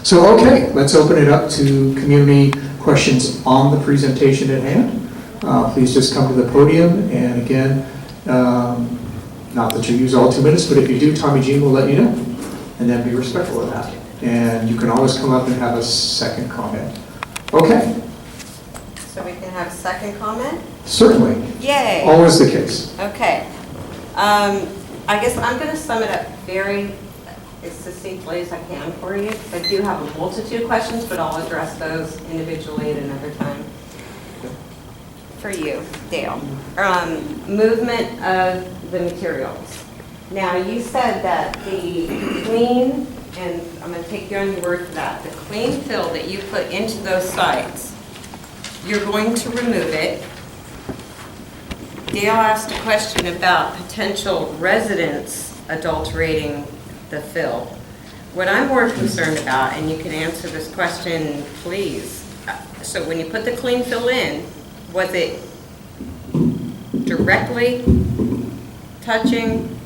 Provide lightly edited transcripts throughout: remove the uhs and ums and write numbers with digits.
So, okay, let's open it up to community questions on the presentation at hand. Please just come to the podium, and again, not that you use all 2 minutes, but if you do, Tommy Jean will let you know, and then be respectful of that. And you can always come up and have a second comment. Okay. So we can have a second comment? Certainly. Yay. Always the case. Okay. I guess I'm going to sum it up very as succinctly as I can for you. I do have a multitude of questions, but I'll address those individually at another time. For you, Dale. Movement of the materials. Now, you said that the clean, and I'm going to take you on your word for that, the clean fill that you put into those sites, you're going to remove it. Dale asked a question about potential residents adulterating the fill. What I'm more concerned about, and you can answer this question, please. So when you put the clean fill in, was it directly touching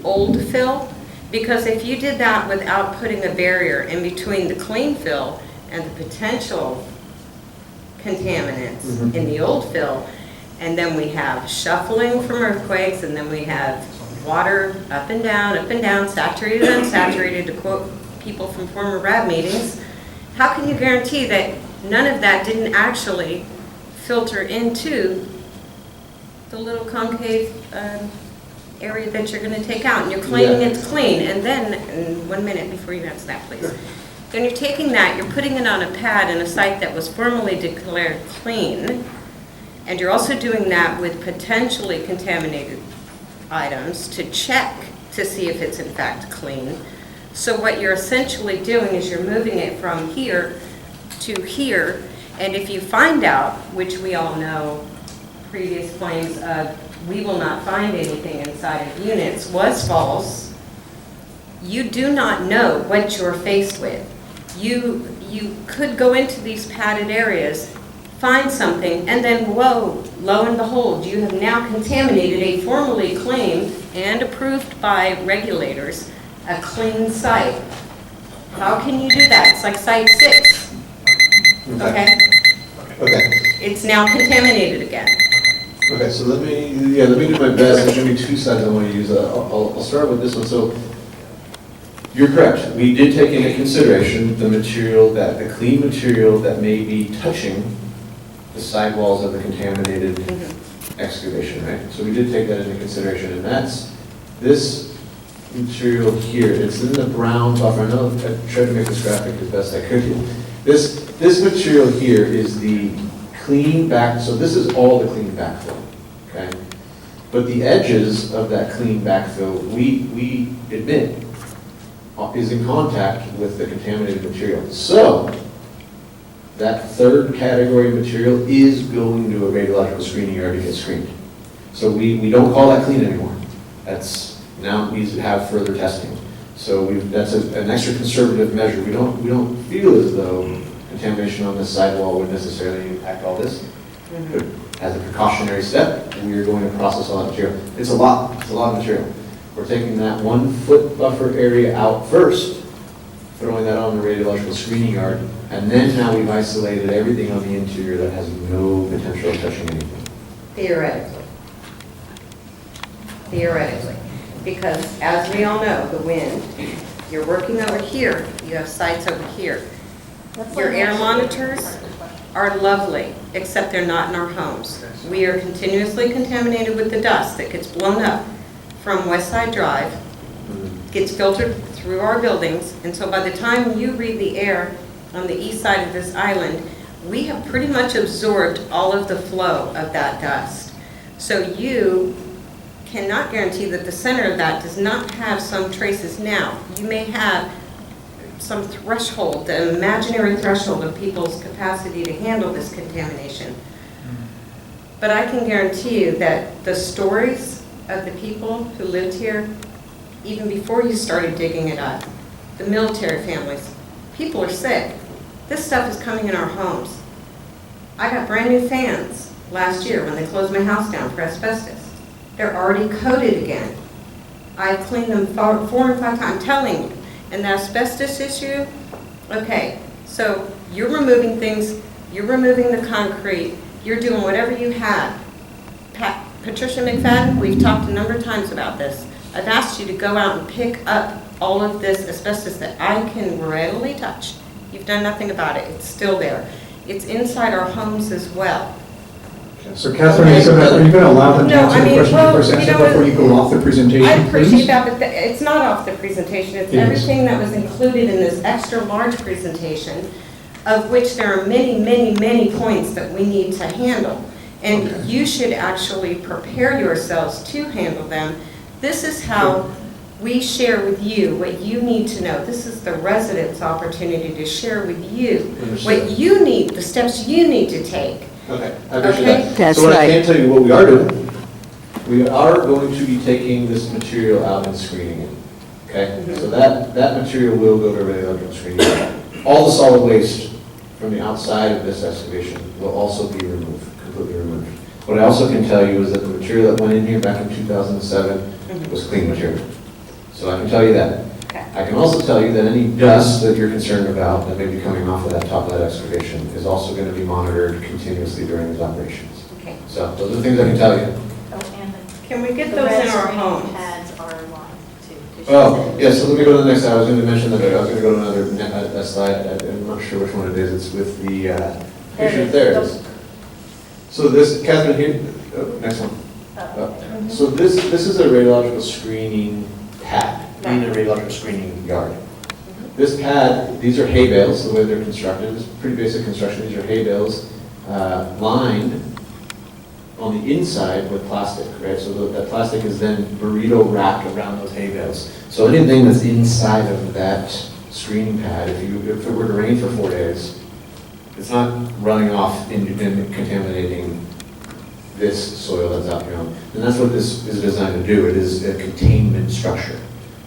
old fill? Because if you did that without putting a barrier in between the clean fill and the potential contaminants in the old fill, and then we have shuffling from earthquakes, and then we have water up and down, saturated, unsaturated, to quote people from former Rab meetings, how can you guarantee that none of that didn't actually filter into the little concave area that you're going to take out, and you're claiming it's clean? And then, in 1 minute before you answer that, please. Then you're taking that, you're putting it on a pad in a site that was formally declared clean, and you're also doing that with potentially contaminated items to check to see if it's in fact clean. So what you're essentially doing is you're moving it from here to here, and if you find out, which we all know, previous claims of we will not find anything inside of units was false, you do not know what you're faced with. You could go into these padded areas, find something, and then whoa, lo and behold, you have now contaminated a formally claimed and approved by regulators a clean site. How can you do that? It's like site 6. Okay? It's now contaminated again. Okay, so let me do my best. There's going to be 2 sides I want to use. I'll start with this one. So you're correct. We did take into consideration the clean material that may be touching the sidewalls of the contaminated excavation, right? So we did take that into consideration, and that's this material here. It's in the brown buffer. I know I tried to make this graphic as best I could. This material here is the clean back, so this is all the clean backfill, okay? But the edges of that clean backfill, we admit, is in contact with the contaminated material. So that third category of material is going to a radiological screening yard to get screened. So we don't call that clean anymore. That's now needs to have further testing. So that's an extra conservative measure. We don't feel as though contamination on this sidewall would necessarily impact all this. But as a precautionary step, we are going to process all that material. It's a lot of material. We're taking that 1 foot buffer area out first, throwing that on the radiological screening yard, and then now we've isolated everything on the interior that has no potential of touching anything. Theoretically. Because as we all know, the wind, you're working over here, you have sites over here. Your air monitors are lovely, except they're not in our homes. We are continuously contaminated with the dust that gets blown up from West Side Drive, gets filtered through our buildings, and so by the time you read the air on the east side of this island, we have pretty much absorbed all of the flow of that dust. So you cannot guarantee that the center of that does not have some traces now. You may have some threshold, an imaginary threshold of people's capacity to handle this contamination. But I can guarantee you that the stories of the people who lived here, even before you started digging it up, the military families, people are sick. This stuff is coming in our homes. I got brand new fans last year when they closed my house down for asbestos. They're already coated again. I've cleaned them 4 and 5 times. I'm telling you. And the asbestos issue, Okay, so you're removing things, you're removing the concrete, you're doing whatever you have. Patricia McFadden, we've talked a number of times about this. I've asked you to go out and pick up all of this asbestos that I can readily touch. You've done nothing about it, it's still there. It's inside our homes as well. So Catherine, are you going to allow them to No, answer I the mean, question well, you presented you know what? before you go off the presentation, I appreciate please? that, but it's not off the presentation. It's It is. everything that was included in this extra large presentation, of which there are many, many, many points that we need to handle. And Okay. you should actually prepare yourselves to handle them. This is how we share with you what you need to know. This is the residents' opportunity to share with you what Understood. you need, the steps you need to take. Okay, I appreciate Okay. that. That's So what I right. can tell you, what we are doing, we are going to be taking this material out and screening it, okay? Mhm. So that material will go to radiological screening. All the solid waste from the outside of this excavation will also be removed, completely removed. What I also can tell you is that the material that went in here back in 2007 was clean material. So I can tell you that. Okay. I can also tell you that any dust that you're concerned about that may be coming off of that top of that excavation is also going to be monitored continuously during these operations. Okay. So those are the things I can tell you. Oh, and the Can we get the those red in our screening homes? pads are lined too. 'cause she Oh, said- yeah, so let me go to the next slide. I was going to mention that, I was going to go to another slide. I'm not sure which one it is. It's with the, picture. There it is. So this, Catherine, here, next one. Oh. So this is a radiological screening pad in a radiological screening yard. This pad, these are hay bales, the way they're constructed. It's pretty basic construction. These are hay bales lined on the inside with plastic, right? So that plastic is then burrito wrapped around those hay bales. So anything that's inside of that screening pad, if it were to rain for 4 days, it's not running off and contaminating this soil that's out here. And that's what this is designed to do. It is a containment structure.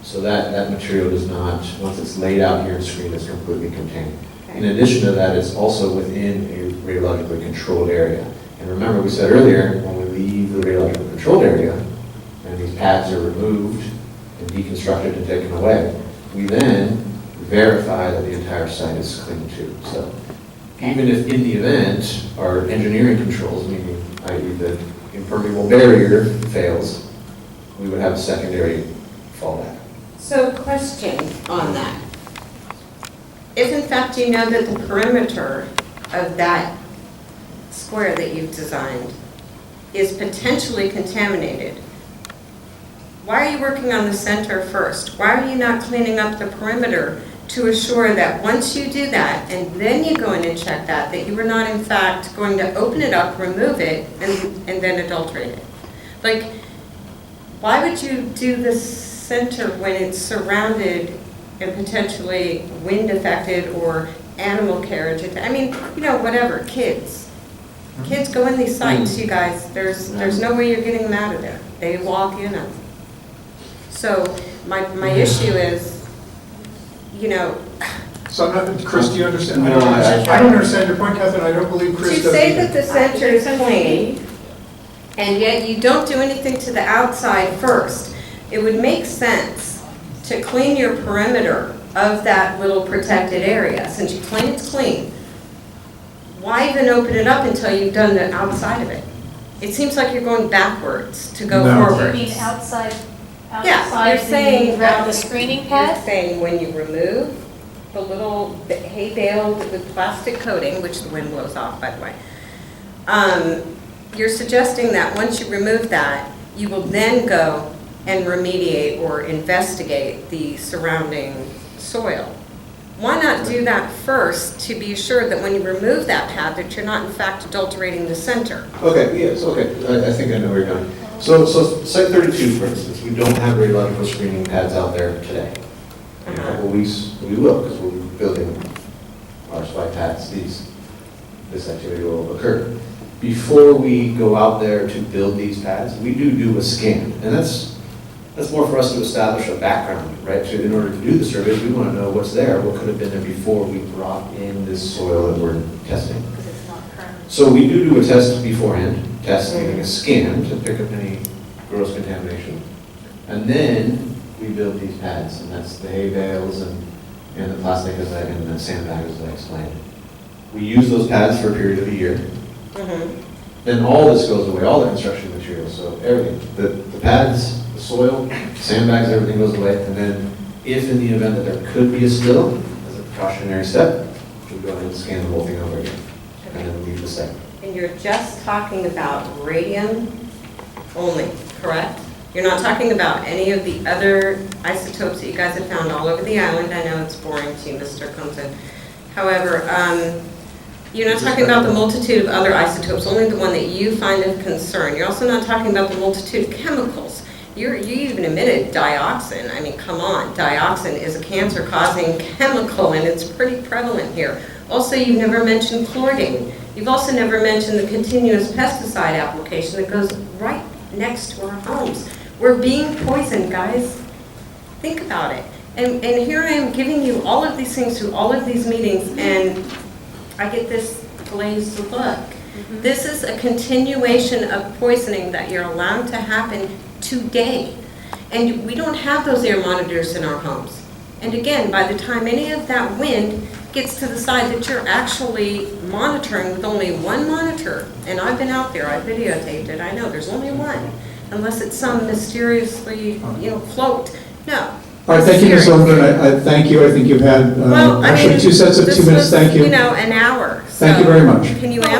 So that material does not, once it's laid out here and screened, it's completely contained. In addition to that, it's also within a radiologically controlled area. And remember, we said earlier, when we leave the radiologically controlled area, and these pads are removed and deconstructed and taken away, we then verify that the entire site is clean too. So even if in the event our engineering controls, meaning i.e. the impermeable barrier fails, we would have a secondary fallback. So question on that. If in fact you know that the perimeter of that square that you've designed is potentially contaminated, why are you working on the center first? Why are you not cleaning up the perimeter to assure that once you do that and then you go in and check that you are not in fact going to open it up, remove it, and then adulterate it? Like, why would you do the center when it's surrounded and potentially wind affected or animal carriage? I mean, you know, whatever, kids. Kids go in these sites, you guys, there's no way you're getting them out of there. They walk in them. So my issue is, you know, So I'm not, Chris, do you understand? No, I don't understand your point, Catherine. I don't believe Chris to does say either. that the center is clean, and yet you don't do anything to the outside first, it would make sense to clean your perimeter of that little protected area. Since you claim it's clean, why even open it up until you've done the outside of it? It seems like you're going backwards to go No. Do you forward. mean outside, Yeah, outside you're saying the that screening You're pad? saying when you remove the little hay bale with plastic coating, which the wind blows off, by the way, you're suggesting that once you remove that, you will then go and remediate or investigate the surrounding soil. Why not do that first to be assured that when you remove that pad, that you're not in fact adulterating the center? Okay, yes, okay, I think I know where you're going. So Site 32, for instance, we don't have radiological screening pads out there today. In a couple weeks, we will, because we'll be building our spy pads, this activity will occur. Before we go out there to build these pads, we do a scan, and that's more for us to establish a background, right? In order to do the surveys, we want to know what's there, what could have been there before we brought in this soil that we're testing. Because it's not current. So we do a test beforehand, meaning a scan to pick up any gross contamination. And then we build these pads, and that's the hay bales and and the plastic and the sandbags, as I explained. We use those pads for a period of a year. Mhm. Then all this goes away, all the construction materials, so everything, the pads, the soil, sandbags, everything goes away. And then if in the event that there could be a spill, as a precautionary step, we go ahead and scan the whole thing over again, and then leave the site. And you're just talking about radium only, correct? You're not talking about any of the other isotopes that you guys have found all over the island. I know it's boring to you, Mr. Clemson. However, you're not talking about the multitude of other isotopes, only the one that you find of concern. You're also not talking about the multitude of chemicals. You even admitted dioxin. I mean, come on, dioxin is a cancer-causing chemical, and it's pretty prevalent here. Also, you've never mentioned chlordine. You've also never mentioned the continuous pesticide application that goes right next to our homes. We're being poisoned, guys. Think about it. And here I am giving you all of these things through all of these meetings, and I get this glazed look. This is a continuation of poisoning that you're allowed to happen today. And we don't have those air monitors in our homes. And again, by the time any of that wind gets to the side that you're actually monitoring with only one monitor, and I've been out there, I videotaped it, I know there's only one, unless it's some mysteriously, cloaked. No. All right, thank you, Ms. Lundgren. I thank you. I think you've had Well, I actually mean, 2 sets of 2 this minutes. was, Thank you. an hour. Thank you So very much. Can you answer?